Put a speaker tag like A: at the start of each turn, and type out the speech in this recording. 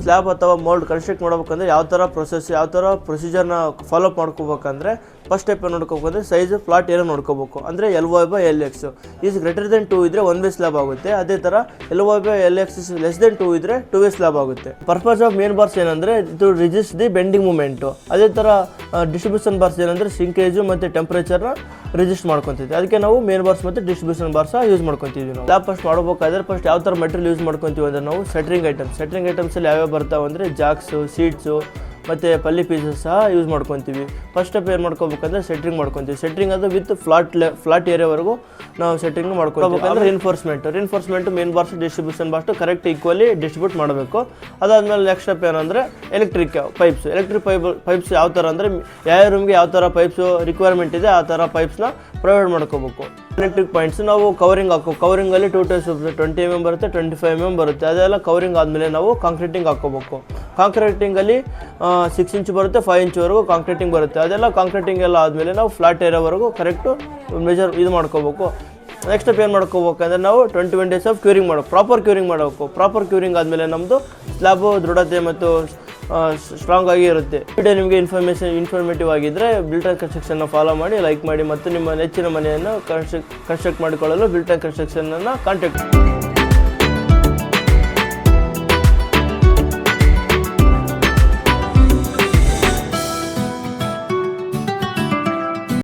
A: Slab ಅಥವಾ mould construct ಮಾಡಬೇಕಂದ್ರೆ ಯಾವ ಥರ ಪ್ರೊಸೀಜರ್ನ ಫಾಲೋಅಪ್ ಮಾಡ್ಕೋಬೇಕಂದ್ರೆ ಫಸ್ಟ್ ಸ್ಟೆಪ್ ನೋಡ್ಕೋಬೇಕಂದ್ರೆ ಸೈಜ್ ಫ್ಲಾಟ್ ಏನೋ ನೋಡ್ಕೋಬೇಕು. ಅಂದರೆ LY/LX ಈಸ್ ಗ್ರೇಟರ್ ದೆನ್ 2 ಇದ್ದರೆ 1 ವೇ ಸ್ಲ್ಯಾಬ್ ಆಗುತ್ತೆ. ಅದೇ ಥರ LY/LX ಇಸ್ ಲೆಸ್ ದೆನ್ 2 ಇದ್ದರೆ 2 ವೇ ಸ್ಲ್ಯಾಬ್ ಆಗುತ್ತೆ. ಪರ್ಪಸ್ ಆಫ್ ಮೇನ್ ಬಾರ್ಸ್ ಏನಂದರೆ ಇದು ರಿಜಿಸ್ಟ್ ದಿ ಬೆಂಡಿಂಗ್ ಮೂಮೆಂಟು. ಅದೇ ಥರ ಡಿಸ್ಟ್ರಿಬ್ಯೂಷನ್ ಬಾರ್ಸ್ ಏನಂದರೆ ಸಿಂಕೇಜು ಮತ್ತು ಟೆಂಪ್ರೇಚರ್ನ ರಿಜಿಸ್ಟ್ ಮಾಡ್ಕೊತಿದ್ವಿ. ಅದಕ್ಕೆ ನಾವು ಮೇನ್ ಬಾರ್ಸ್ ಮತ್ತು ಡಿಸ್ಟ್ರಿಬ್ಯೂಷನ್ ಬಾರ್ಸ್ ಯೂಸ್ ಮಾಡ್ಕೊತಿದ್ವಿ. ನಾವು ಸ್ಲ್ಯಾಬ್ ಫಸ್ಟ್ ಮಾಡಬೇಕಾದ್ರೆ ಫಸ್ಟ್ ಯಾವ ಥರ ಮೆಟೀರಿಯಲ್ ಯೂಸ್ ಮಾಡ್ಕೊತೀವಿ ಅಂದರೆ ನಾವು ಸೆಟ್ರಿಂಗ್ ಐಟಮ್ಸಲ್ಲಿ ಯಾವ್ಯಾವ ಬರ್ತಾವೆ ಅಂದರೆ ಜಾಕ್ಸು, ಸೀಟ್ಸು ಮತ್ತು ಪಲ್ಲಿ ಪೀಸಸ್ ಸಹ ಯೂಸ್ ಮಾಡ್ಕೊತೀವಿ. ಫಸ್ಟ್ ಸ್ಟೆಪ್ ಏನು ಮಾಡ್ಕೋಬೇಕಂದ್ರೆ ಸೆಟ್ರಿಂಗ್ ಮಾಡ್ಕೊತೀವಿ. ಸೆಟ್ರಿಂಗ್ ಅದು ವಿತ್ ಫ್ಲಾಟ್ ಏರಿಯಾವರೆಗೂ ನಾವು ಸೆಟ್ರಿಂಗ್ ಮಾಡ್ಕೋಬೇಕಂದ್ರೆ reinforcement main bars distribution bars correct equally distribute ಮಾಡಬೇಕು. ಅದಾದಮೇಲೆ ನೆಕ್ಸ್ಟ್ ಸ್ಟೆಪ್ ಏನಂದರೆ ಎಲೆಕ್ಟ್ರಿಕ್ ಪೈಪ್ಸ್ ಯಾವ ಥರ ಅಂದರೆ ಯಾವ ರೂಮ್ಗೆ ಯಾವ ಥರ ಪೈಪ್ಸು ರಿಕ್ವೈರ್ಮೆಂಟ್ ಇದೆ ಆ ಥರ ಪೈಪ್ಸ್ನ ಪ್ರೊವೈಡ್ ಮಾಡ್ಕೋಬೇಕು. ಎಲೆಕ್ಟ್ರಿಕ್ ಪಾಯಿಂಟ್ಸ್ ನಾವು ಕವರಿಂಗಲ್ಲಿ 2 ಟೈಪ್ಸ್ 20 mm ಬರುತ್ತೆ, 25 mm ಬರುತ್ತೆ. ಅದೆಲ್ಲ ಕವರಿಂಗ್ ಆದಮೇಲೆ ನಾವು ಕಾಂಕ್ರೀಟಿಂಗ್ ಹಾಕ್ಕೋಬೇಕು. ಕಾಂಕ್ರೀಟಿಂಗಲ್ಲಿ 6 ಇಂಚ್ ಬರುತ್ತೆ, 5 ಇಂಚ್ವರೆಗೂ ಕಾಂಕ್ರೀಟಿಂಗ್ ಬರುತ್ತೆ. ಅದೆಲ್ಲ ಕಾಂಕ್ರೀಟಿಂಗ್ ಎಲ್ಲ ಆದಮೇಲೆ ನಾವು ಫ್ಲಾಟ್ ಏರಿಯಾವರೆಗೂ ಕರೆಕ್ಟು ಇದು ಮಾಡ್ಕೋಬೇಕು. ನೆಕ್ಸ್ಟ್ ಸ್ಟೆಪ್ ಏನು ಮಾಡ್ಕೋಬೇಕಂದ್ರೆ ನಾವು 21 days of curing proper curing ಮಾಡಬೇಕು. ಪ್ರಾಪರ್ ಕ್ಯೂರಿಂಗ್ ಆದಮೇಲೆ ನಮ್ಮದು ಸ್ಲ್ಯಾಬು ದೃಢತೆ ಮತ್ತು ಸ್ಟ್ರಾಂಗ್ ಆಗಿ ಇರುತ್ತೆ. ವಿಡಿಯೋ ನಿಮಗೆ ಇನ್ಫಾರ್ಮೇಟಿವ್ ಆಗಿದ್ದರೆ ಬಿಲ್ಟನ್ ಕನ್ಸ್ಟ್ರಕ್ಷನ್ನ ಫಾಲೋ ಮಾಡಿ, ಲೈಕ್ ಮಾಡಿ ಮತ್ತು ನಿಮ್ಮ ನೆಚ್ಚಿನ ಮನೆಯನ್ನು ಕನ್ಸ್ಟ್ರಕ್ಟ್ ಮಾಡಿಕೊಳ್ಳಲು ಬಿಲ್ಟನ್ ಕನ್ಸ್ಟ್ರಕ್ಷನನ್ನು ಕಾಂಟ್ಯಾಕ್ಟ್ ಮಾಡಿ.